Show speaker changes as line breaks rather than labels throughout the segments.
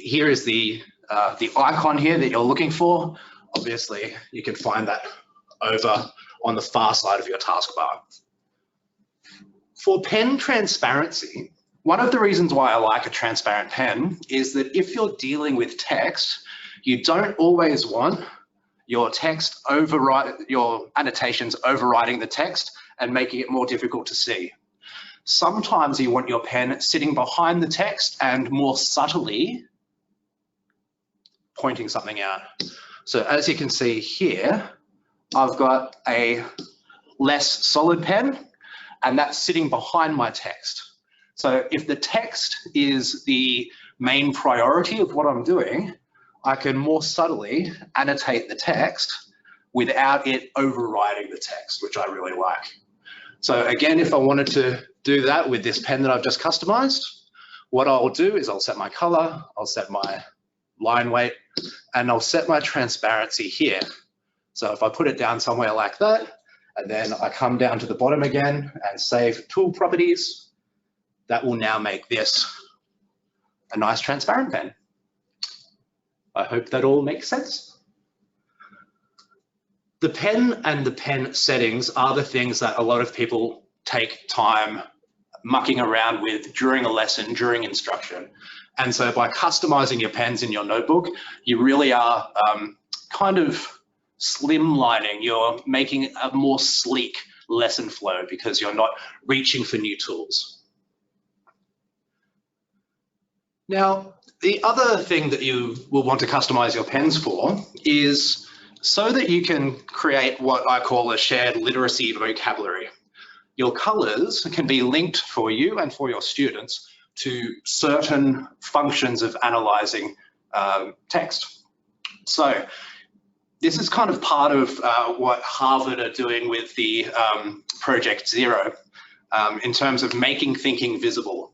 here is the icon here that you're looking for. Obviously, you can find that over on the far side of your taskbar. For pen transparency, one of the reasons why I like a transparent pen is that if you're dealing with text, you don't always want your your annotations overriding the text and making it more difficult to see. Sometimes you want your pen sitting behind the text and more subtly pointing something out. So as you can see here, I've got a less solid pen and that's sitting behind my text. So if the text is the main priority of what I'm doing, I can more subtly annotate the text without it overriding the text, which I really like. So again, if I wanted to do that with this pen that I've just customized, what I'll do is I'll set my color, I'll set my line weight, and I'll set my transparency here. So if I put it down somewhere like that, and then I come down to the bottom again and save tool properties, that will now make this a nice transparent pen. I hope that all makes sense. The pen and the pen settings are the things that a lot of people take time mucking around with during a lesson, during instruction. And so by customizing your pens in your notebook, you really are kind of slimlining, you're making a more sleek lesson flow because you're not reaching for new tools. Now, the other thing that you will want to customize your pens for is so that you can create what I call a shared literacy vocabulary. Your colors can be linked for you and for your students to certain functions of analyzing text. So this is kind of part of what Harvard are doing with the Project Zero in terms of making thinking visible.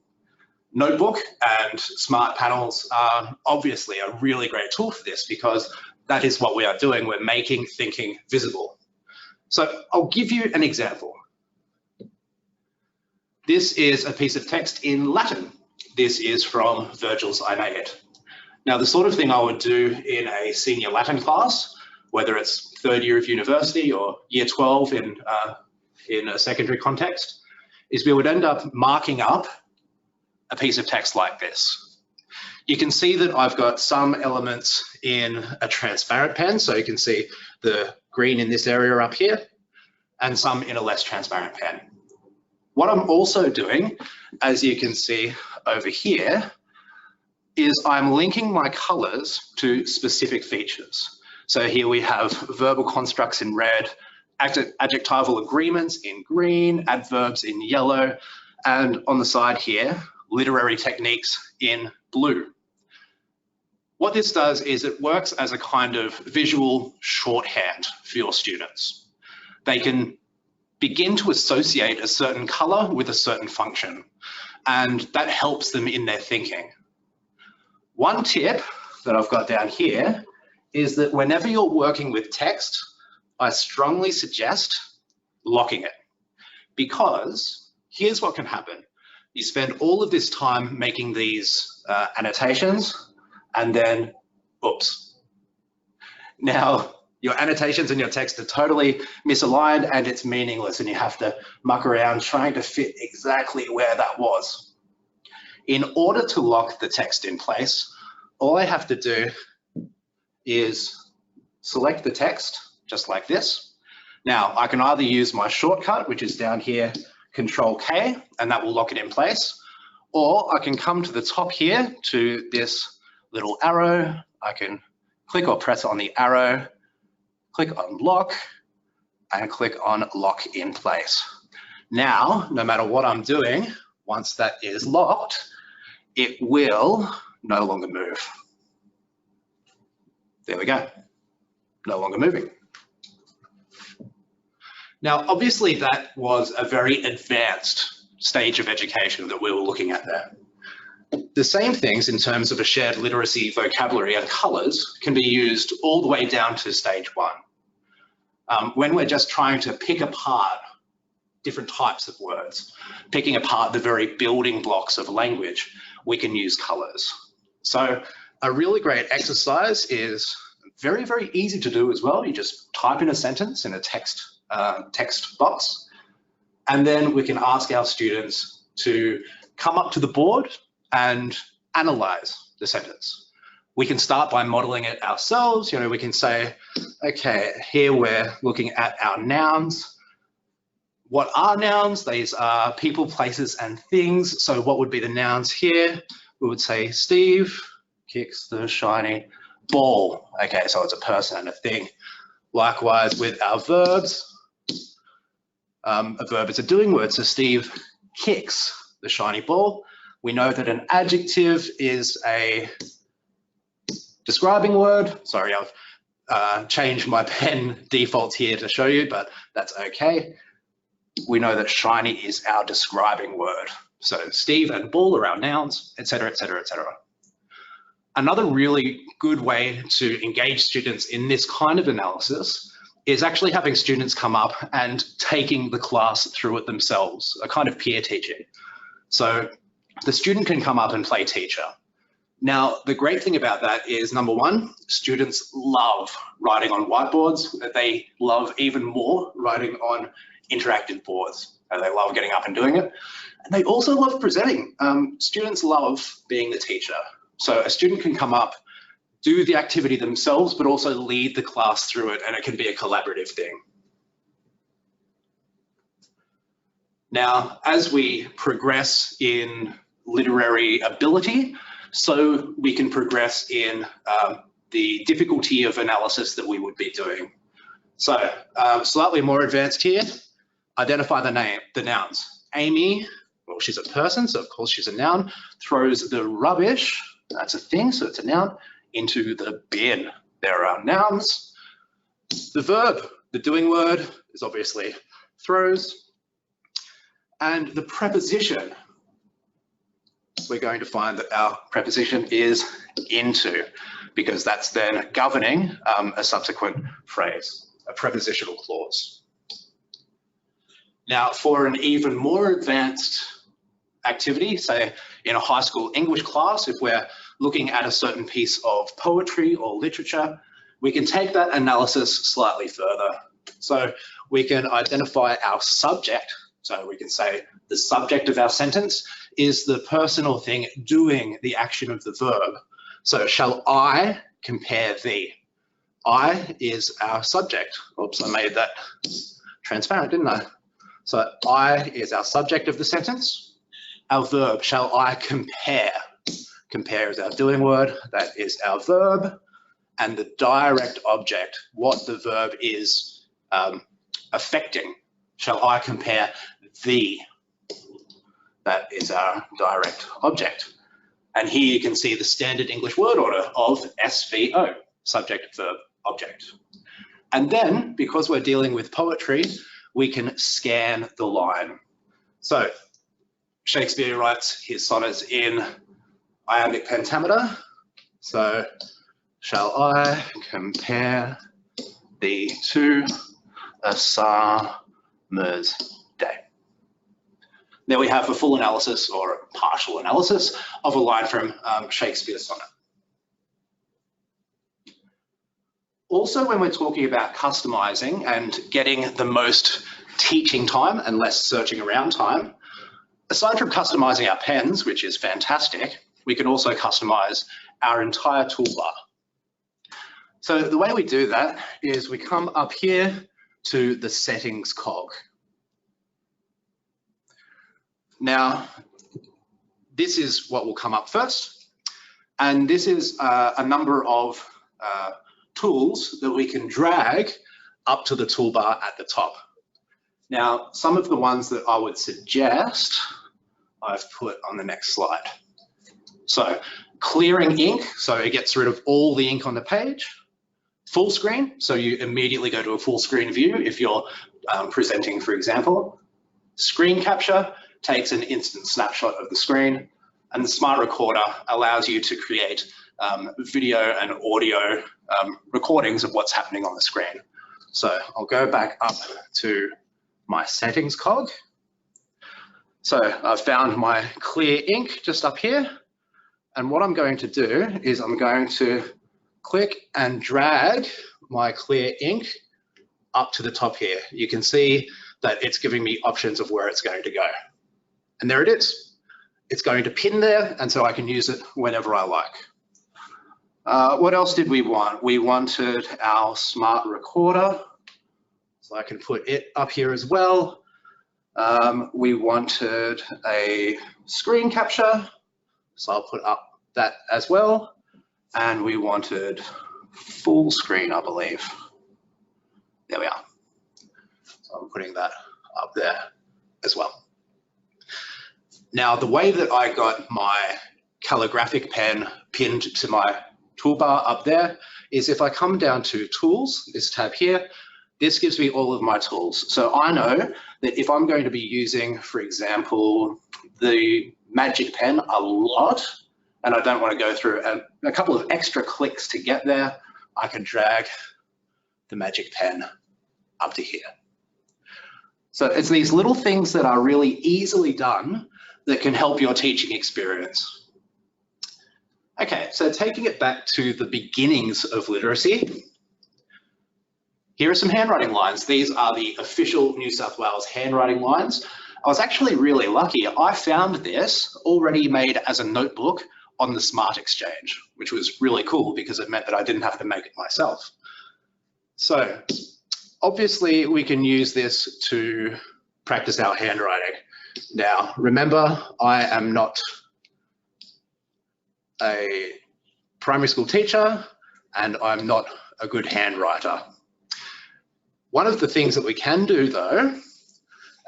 Notebook and Smart Panels are obviously a really great tool for this because that is what we are doing. We're making thinking visible. So I'll give you an example. This is a piece of text in Latin. This is from Virgil's Aeneid. Now, the sort of thing I would do in a senior Latin class, whether it's third year of university or year 12 in a secondary context, is we would end up marking up a piece of text like this. You can see that I've got some elements in a transparent pen, so you can see the green in this area up here, and some in a less transparent pen. What I'm also doing, as you can see over here, is I'm linking my colors to specific features. So here we have verbal constructs in red, adjectival agreements in green, adverbs in yellow, and on the side here, literary techniques in blue. What this does is it works as a kind of visual shorthand for your students. They can begin to associate a certain color with a certain function, and that helps them in their thinking. One tip that I've got down here is that whenever you're working with text, I strongly suggest locking it, because here's what can happen. You spend all of this time making these annotations, and then, oops. Now, your annotations and your text are totally misaligned and it's meaningless, and you have to muck around trying to fit exactly where that was. In order to lock the text in place, all I have to do is select the text, just like this. Now, I can either use my shortcut, which is down here, Control K, and that will lock it in place, or I can come to the top here to this little arrow. I can click or press on the arrow, click on lock, and click on lock in place. Now, no matter what I'm doing, once that is locked, it will no longer move. There we go, no longer moving. Now, obviously that was a very advanced stage of education that we were looking at there. The same things in terms of a shared literacy vocabulary and colors can be used all the way down to stage one. When we're just trying to pick apart different types of words, picking apart the very building blocks of language, we can use colors. So A really great exercise is very, very easy to do as well. You just type in a sentence in a text box, and then we can ask our students to come up to the board and analyze the sentence. We can start by modeling it ourselves. You know, we can say, okay, here we're looking at our nouns. What are nouns? These are people, places, and things. So what would be the nouns here? We would say Steve kicks the shiny ball. Okay, so it's a person and a thing. Likewise with our verbs. A verb is a doing word, so Steve kicks the shiny ball. We know that an adjective is a describing word. Sorry, I've changed my pen default here to show you, but that's okay. We know that shiny is our describing word. So Steve and ball are our nouns, etc., etc., etc. Another really good way to engage students in this kind of analysis is actually having students come up and taking the class through it themselves, a kind of peer teaching. So the student can come up and play teacher. Now, the great thing about that is, number one, students love writing on whiteboards. They love even more writing on interactive boards. They love getting up and doing it. And they also love presenting. Students love being the teacher. So a student can come up, do the activity themselves, but also lead the class through it, and it can be a collaborative thing. Now, as we progress in literary ability, so we can progress in the difficulty of analysis that we would be doing. So slightly more advanced here, identify the nouns. Amy, well, she's a person, so of course she's a noun, throws the rubbish, that's a thing, so it's a noun, into the bin. There are nouns. The verb, the doing word, is obviously throws. And the preposition, we're going to find that our preposition is into, because that's then governing a subsequent phrase, a prepositional clause. Now, for an even more advanced activity, say in a high school English class, if we're looking at a certain piece of poetry or literature, we can take that analysis slightly further. So we can identify our subject. So we can say the subject of our sentence is the person or thing doing the action of the verb. So shall I compare thee? I is our subject. Oops, I made that transparent, didn't I? So I is our subject of the sentence. Our verb, shall I compare? Compare is our doing word, that is our verb. And the direct object, what the verb is affecting. Shall I compare thee? That is our direct object. And here you can see the standard English word order of SVO, subject, verb, object. And then, because we're dealing with poetry, we can scan the line. So Shakespeare writes his sonnets in iambic pentameter. So shall I compare thee to a summer's day? There we have a full analysis or a partial analysis of a line from Shakespeare's sonnet. Also, when we're talking about customizing and getting the most teaching time and less searching around time, aside from customizing our pens, which is fantastic, we can also customize our entire toolbar. So the way we do that is we come up here to the settings cog. Now, this is what will come up first. And this is a number of tools that we can drag up to the toolbar at the top. Now, some of the ones that I would suggest, I've put on the next slide. So clearing ink, so it gets rid of all the ink on the page. Full screen, so you immediately go to a full screen view if you're presenting, for example. Screen capture takes an instant snapshot of the screen, and the smart recorder allows you to create video and audio recordings of what's happening on the screen. So I'll go back up to my settings cog. So I've found my clear ink just up here. And what I'm going to do is I'm going to click and drag my clear ink up to the top here. You can see that it's giving me options of where it's going to go. And there it is. It's going to pin there, and so I can use it whenever I like. What else did we want? We wanted our smart recorder, so I can put it up here as well. We wanted a screen capture, so I'll put up that as well. And we wanted full screen, I believe. There we are. So I'm putting that up there as well. Now, the way that I got my calligraphic pen pinned to my toolbar up there is if I come down to Tools, this tab here, this gives me all of my tools. So I know that if I'm going to be using, for example, the Magic Pen a lot, and I don't want to go through a couple of extra clicks to get there, I can drag the Magic Pen up to here. So it's these little things that are really easily done that can help your teaching experience. Okay, so taking it back to the beginnings of literacy, here are some handwriting lines. These are the official New South Wales handwriting lines. I was actually really lucky. I found this already made as a notebook on the Smart Exchange, which was really cool because it meant that I didn't have to make it myself. So obviously we can use this to practice our handwriting. Now, remember, I am not a primary school teacher and I'm not a good handwriter. One of the things that we can do though,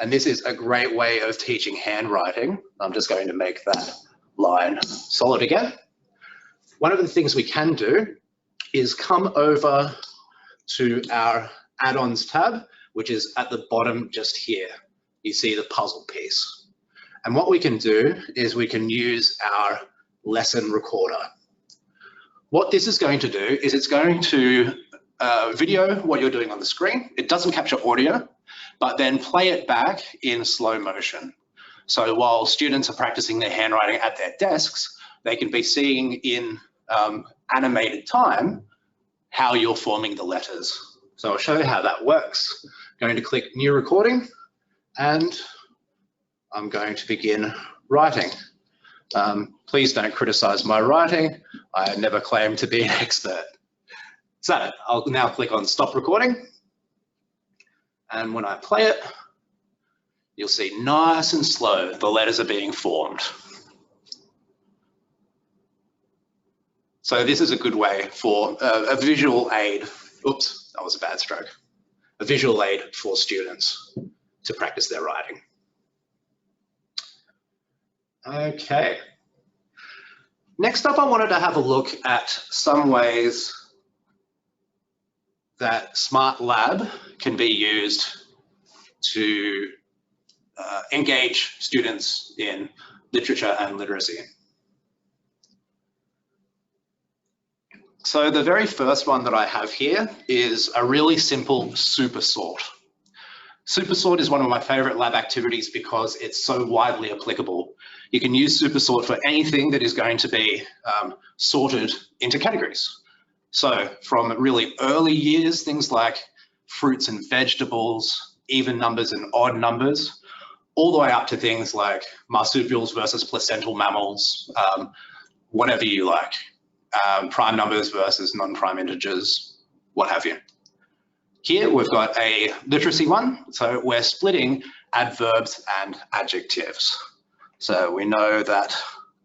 and this is a great way of teaching handwriting, I'm just going to make that line solid again. One of the things we can do is come over to our add-ons tab, which is at the bottom just here. You see the puzzle piece. And what we can do is we can use our lesson recorder. What this is going to do is it's going to video what you're doing on the screen. It doesn't capture audio, but then play it back in slow motion. So while students are practicing their handwriting at their desks, they can be seeing in animated time how you're forming the letters. So I'll show you how that works. I'm going to click New Recording, and I'm going to begin writing. Please don't criticize my writing. I never claim to be an expert. So I'll now click on Stop Recording. And when I play it, you'll see nice and slow, the letters are being formed. So this is a good way for a visual aid. Oops, that was a bad stroke. A visual aid for students to practice their writing. Okay. Next up, I wanted to have a look at some ways that Smart Lab can be used to engage students in literature and literacy. So the very first one that I have here is a really simple super sort. Super sort is one of my favorite lab activities because it's so widely applicable. You can use super sort for anything that is going to be sorted into categories. So from really early years, things like fruits and vegetables, even numbers and odd numbers, all the way up to things like marsupials versus placental mammals, whatever you like, prime numbers versus non-prime integers, what have you. Here we've got a literacy one, so we're splitting adverbs and adjectives. So we know that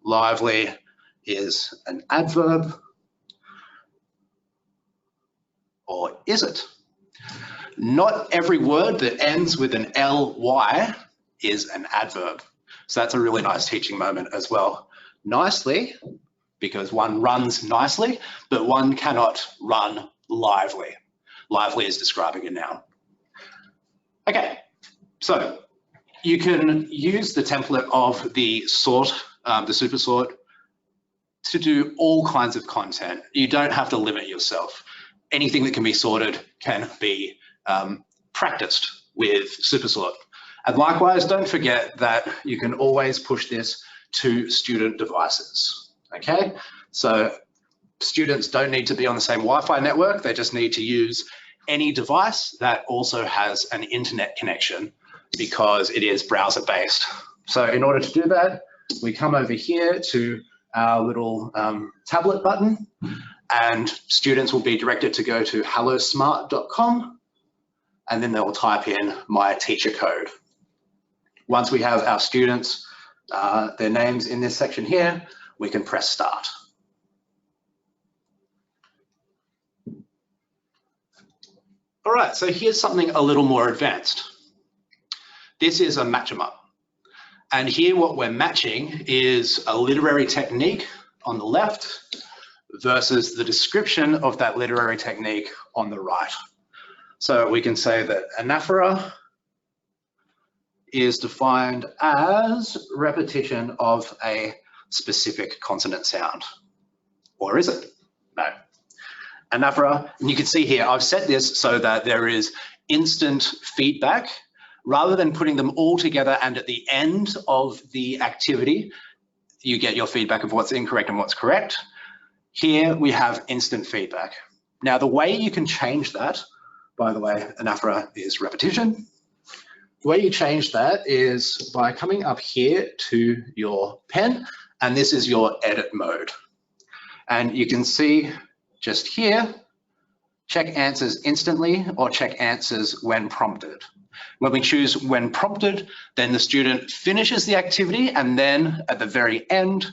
lively is an adverb, or is it? Not every word that ends with an ly is an adverb. So that's a really nice teaching moment as well. Nicely, because one runs nicely, but one cannot run lively. Lively is describing a noun. Okay, so you can use the template of the sort, the super sort, to do all kinds of content. You don't have to limit yourself. Anything that can be sorted can be practiced with super sort. And likewise, don't forget that you can always push this to student devices. okay? So students don't need to be on the same Wi-Fi network, they just need to use any device that also has an internet connection because it is browser-based. So in order to do that, we come over here to our little tablet button, and students will be directed to go to hellosmart.com, and then they'll type in my teacher code. Once we have our students, their names in this section here, we can press start. All right, so here's something a little more advanced. This is a match 'em up. And here what we're matching is a literary technique on the left versus the description of that literary technique on the right. So we can say that anaphora is defined as repetition of a specific consonant sound. Or is it? No. Anaphora, and you can see here, I've set this so that there is instant feedback rather than putting them all together and at the end of the activity, you get your feedback of what's incorrect and what's correct. Here we have instant feedback. Now the way you can change that, by the way, anaphora is repetition. The way you change that is by coming up here to your pen, and this is your edit mode. And you can see just here, check answers instantly or check answers when prompted. When we choose when prompted, then the student finishes the activity, and then at the very end,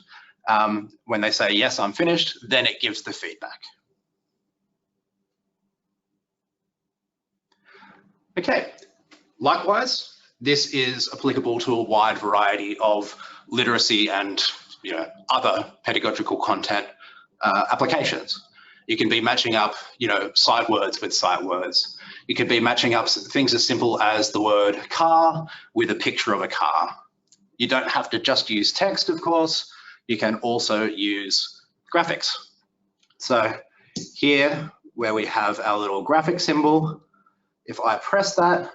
when they say, yes, I'm finished, then it gives the feedback. Okay, likewise, this is applicable to a wide variety of literacy and other pedagogical content applications. You can be matching up, sight words with sight words. You could be matching up things as simple as the word car with a picture of a car. You don't have to just use text, of course. You can also use graphics. So here, where we have our little graphic symbol, if I press that,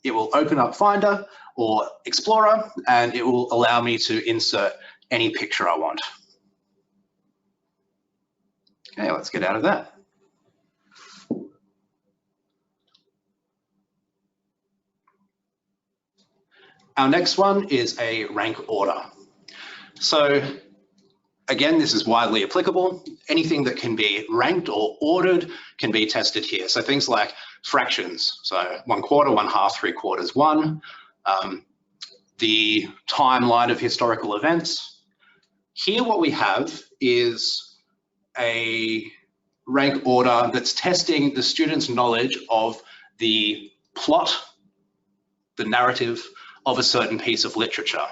it will open up Finder or Explorer, and it will allow me to insert any picture I want. Okay, let's get out of that. Our next one is a rank order. So again, this is widely applicable. Anything that can be ranked or ordered can be tested here. So things like fractions, so 1/4, 1/2, 3/4, 1, the timeline of historical events. Here what we have is a rank order that's testing the student's knowledge of the plot, the narrative of a certain piece of literature.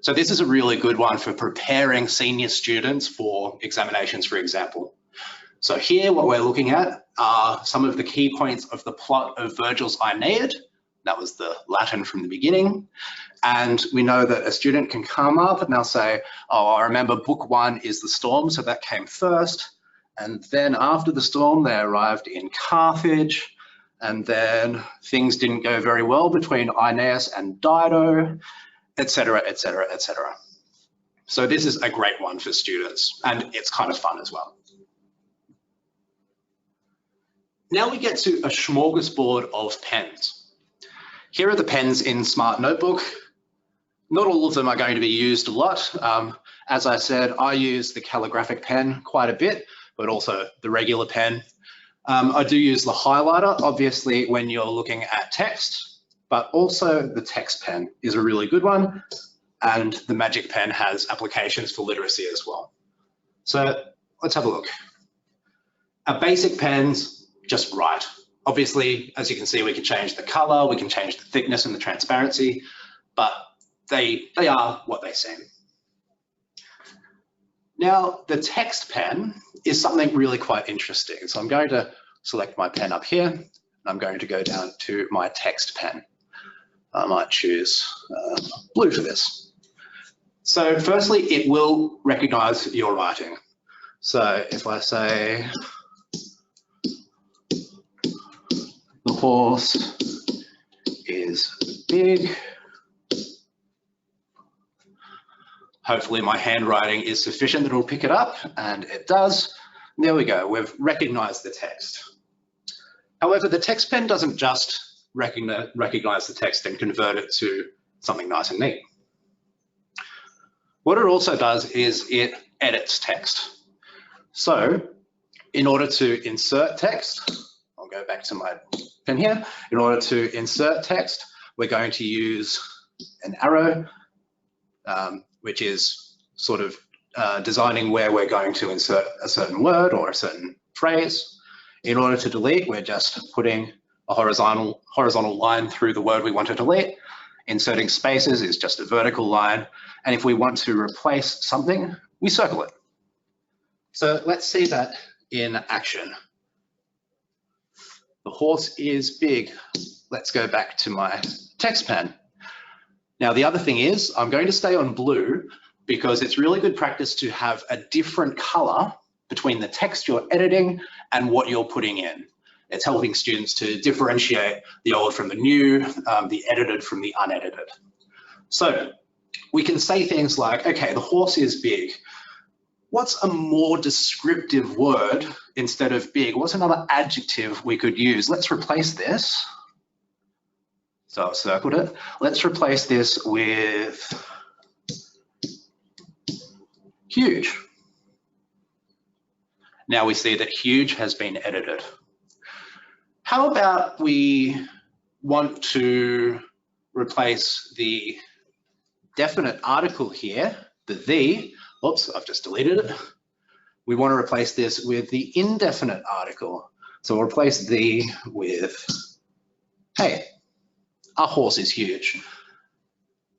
So this is a really good one for preparing senior students for examinations, for example. So here what we're looking at are some of the key points of the plot of Virgil's Aeneid. That was the Latin from the beginning. And we know that a student can come up and they'll say, oh, I remember book 1 is the storm, so that came first. And then after the storm, they arrived in Carthage. And then things didn't go very well between Aeneas and Dido, etc., etc., etc. So this is a great one for students, and it's kind of fun as well. Now we get to a smorgasbord of pens. Here are the pens in Smart Notebook. Not all of them are going to be used a lot. As I said, I use the calligraphic pen quite a bit, but also the regular pen. I do use the highlighter, obviously, when you're looking at text, but also the text pen is a really good one, and the Magic Pen has applications for literacy as well. So let's have a look. Our basic pens just write. Obviously, as you can see, we can change the color, we can change the thickness and the transparency, but they are what they seem. Now, the text pen is something really quite interesting. So I'm going to select my pen up here, and I'm going to go down to my text pen. I might choose blue for this. So firstly, it will recognize your writing. So if I say, the horse is big, Hopefully my handwriting is sufficient that it'll pick it up, and it does. There we go, we've recognized the text. However, the text pen doesn't just recognize the text and convert it to something nice and neat. What it also does is it edits text. So in order to insert text, I'll go back to my pen here. In order to insert text, we're going to use an arrow, which is sort of designing where we're going to insert a certain word or a certain phrase. In order to delete, we're just putting a horizontal line through the word we want to delete. Inserting spaces is just a vertical line. And if we want to replace something, we circle it. So let's see that in action. The horse is big. Let's go back to my text pen. Now, the other thing is I'm going to stay on blue because it's really good practice to have a different color between the text you're editing and what you're putting in. It's helping students to differentiate the old from the new, the edited from the unedited. So we can say things like, okay, the horse is big. What's a more descriptive word instead of big? What's another adjective we could use? Let's replace this. So I've circled it. Let's replace this with huge. Now we see that huge has been edited. How about we want to replace the definite article here, the, oops, I've just deleted it. We want to replace this with the indefinite article. So we'll replace the with, hey, our horse is huge.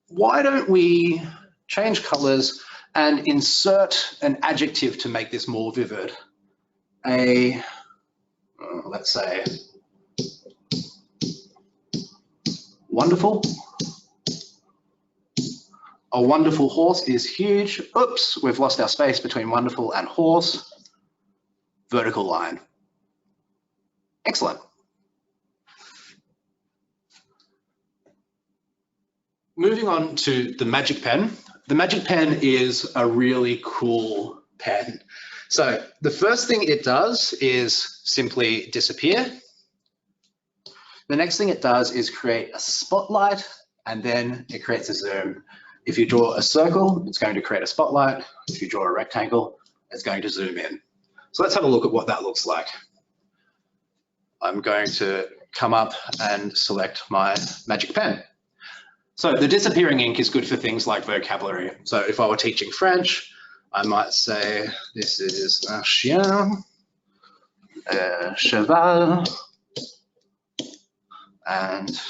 Why don't we change colors and insert an adjective to make this more vivid? Let's say, wonderful. A wonderful horse is huge. Oops, we've lost our space between wonderful and horse. Vertical line. Excellent. Moving on to the Magic Pen. The Magic Pen is a really cool pen. So the first thing it does is simply disappear. The next thing it does is create a spotlight, and then it creates a zoom. If you draw a circle, it's going to create a spotlight. If you draw a rectangle, it's going to zoom in. So let's have a look at what that looks like. I'm going to come up and select my Magic Pen. So the disappearing ink is good for things like vocabulary. So if I were teaching French, I might say this is un chien, a cheval, and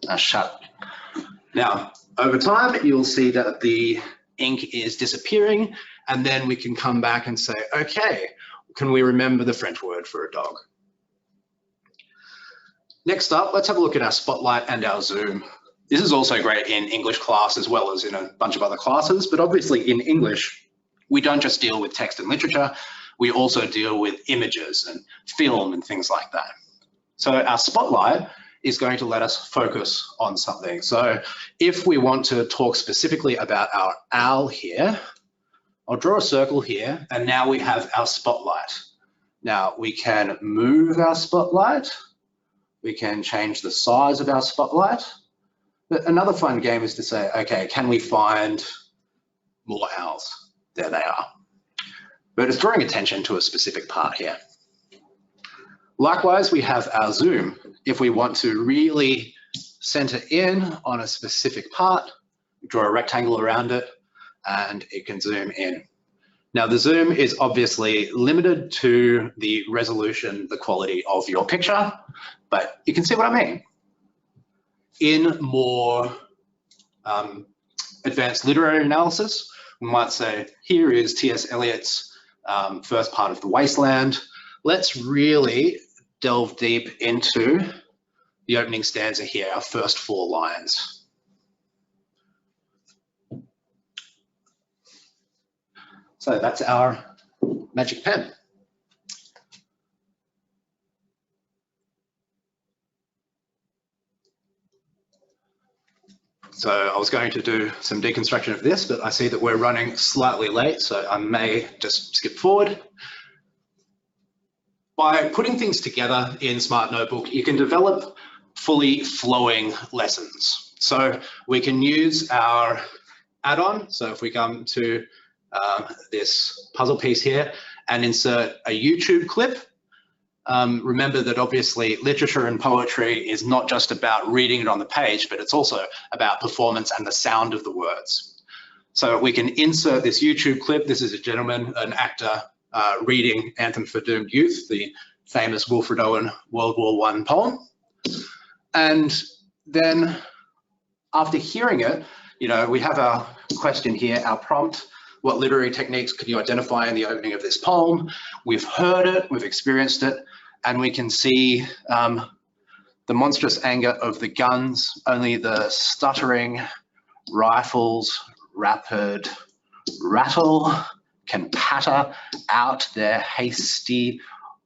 a chat. Now, over time, you'll see that the ink is disappearing, and then we can come back and say, okay, can we remember the French word for a dog? Next up, let's have a look at our spotlight and our zoom. This is also great in English class as well as in a bunch of other classes, but obviously in English, we don't just deal with text and literature, we also deal with images and film and things like that. So our spotlight is going to let us focus on something. So if we want to talk specifically about our owl here, I'll draw a circle here, and now we have our spotlight. Now we can move our spotlight. We can change the size of our spotlight. But another fun game is to say, okay, can we find more owls? There they are. But it's drawing attention to a specific part here. Likewise, we have our zoom. If we want to really center in on a specific part, we draw a rectangle around it and it can zoom in. Now the zoom is obviously limited to the resolution, the quality of your picture, but you can see what I mean. In more advanced literary analysis, we might say, here is T.S. Eliot's first part of The Wasteland. Let's really delve deep into the opening stanza here, our first 4 lines. So that's our Magic Pen. So I was going to do some deconstruction of this, but I see that we're running slightly late, so I may just skip forward. By putting things together in Smart Notebook, you can develop fully flowing lessons. So we can use our add-on. So if we come to this puzzle piece here and insert a YouTube clip, remember that obviously literature and poetry is not just about reading it on the page, but it's also about performance and the sound of the words. So we can insert this YouTube clip. This is a gentleman, an actor, reading Anthem for Doomed Youth, the famous Wilfred Owen World War I poem. And then after hearing it, we have our question here, our prompt. What literary techniques can you identify in the opening of this poem? We've heard it, we've experienced it, and we can see the monstrous anger of the guns, only the stuttering rifles, rapid rattle, can patter out their hasty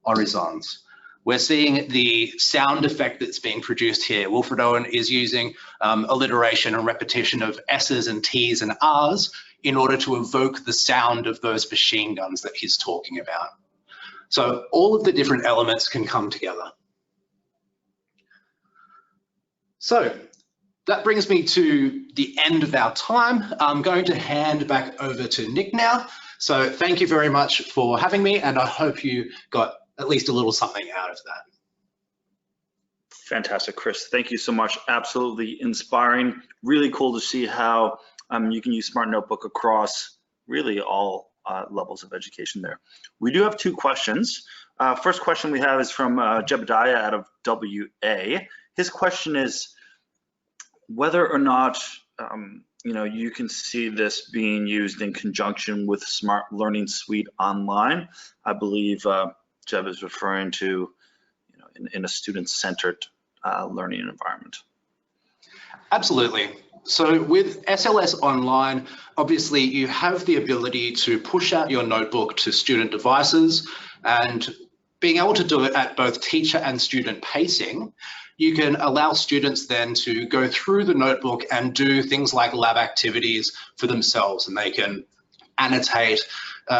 orisons. We're seeing the sound effect that's being produced here. Wilfred Owen is using alliteration and repetition of S's and T's and R's in order to evoke the sound of those machine guns that he's talking about. So all of the different elements can come together. So that brings me to the end of our time. I'm going to hand back over to Nick now. So thank you very much for having me, and I hope you got at least a little something out of that.
Fantastic, Chris. Thank you so much. Absolutely inspiring. Really cool to see how you can use Smart Notebook across really all levels of education there. We do have two questions. First question we have is from Jebediah out of WA. His question is whether or not you can see this being used in conjunction with Smart Learning Suite Online. I believe Jeb is referring to in a student-centered learning environment.
Absolutely. So with SLS Online, obviously you have the ability to push out your notebook to student devices, and being able to do it at both teacher and student pacing, you can allow students then to go through the notebook and do things like lab activities for themselves, and they can annotate.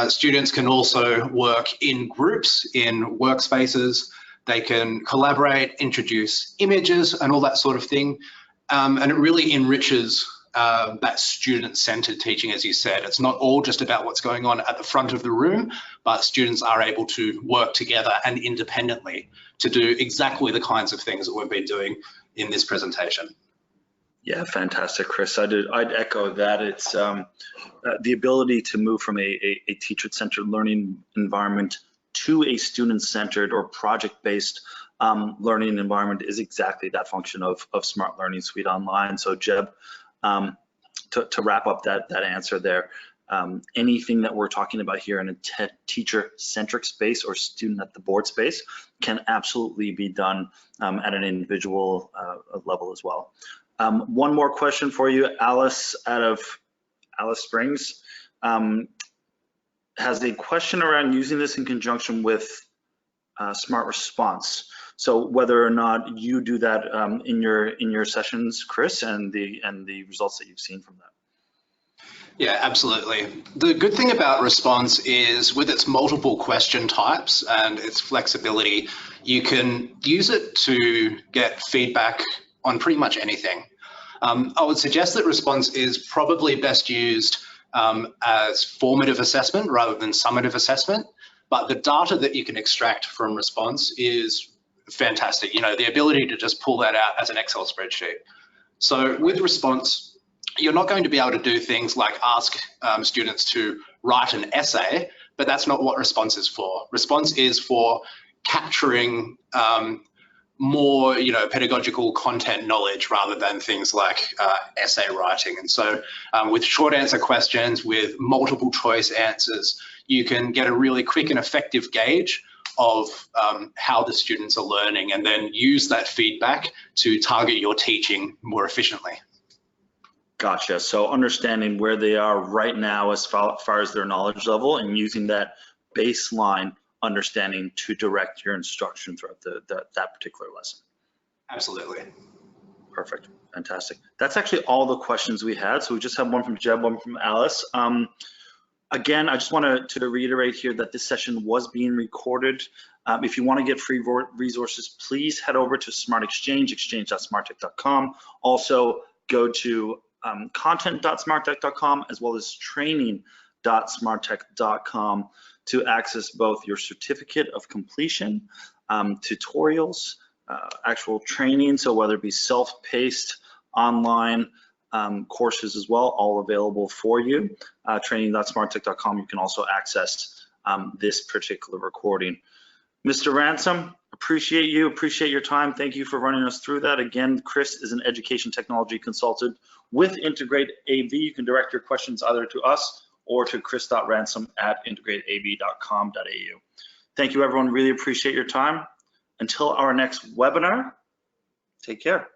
Students can also work in groups, in workspaces. They can collaborate, introduce images and all that sort of thing. And it really enriches that student-centered teaching, as you said. It's not all just about what's going on at the front of the room, but students are able to work together and independently to do exactly the kinds of things that we've been doing in this presentation.
Yeah, fantastic, Chris. I'd echo that. It's the ability to move from a teacher-centered learning environment to a student-centered or project-based learning environment is exactly that function of Smart Learning Suite Online. So Jeb, to wrap up that answer there, anything that we're talking about here in a teacher-centric space or student at the board space can absolutely be done at an individual level as well. One more question for you, Alice out of Alice Springs has a question around using this in conjunction with Smart Response. So whether or not you do that in your sessions, Chris, and the results that you've seen from that.
Yeah, absolutely. The good thing about Response is with its multiple question types and its flexibility, you can use it to get feedback on pretty much anything. I would suggest that Response is probably best used as formative assessment rather than summative assessment, but the data that you can extract from Response is fantastic. The ability to just pull that out as an Excel spreadsheet. So with Response, you're not going to be able to do things like ask students to write an essay, but that's not what Response is for. Response is for capturing more, pedagogical content knowledge rather than things like essay writing. And so with short answer questions, with multiple choice answers, you can get a really quick and effective gauge of how the students are learning, and then use that feedback to target your teaching more efficiently.
Gotcha. So understanding where they are right now as far as their knowledge level, and using that baseline understanding to direct your instruction throughout that particular lesson.
Absolutely.
Perfect, fantastic. That's actually all the questions we had. So we just have one from Jeb, one from Alice. Again, I just wanted to reiterate here that this session was being recorded. If you want to get free resources, please head over to Smart Exchange, exchange.smarttech.com. Also go to content.smarttech.com as well as training.smarttech.com to access both your certificate of completion, tutorials, actual training, so whether it be self-paced, online courses as well, all available for you. Training.smarttech.com, you can also access this particular recording. Mr. Ransom, appreciate you, appreciate your time. Thank you for running us through that. Again, Chris is an education technology consultant with Integrate AV. You can direct your questions either to us or to chris.ransom@integrateav.com.au. Thank you, everyone. Really appreciate your time. Until our next webinar, take care.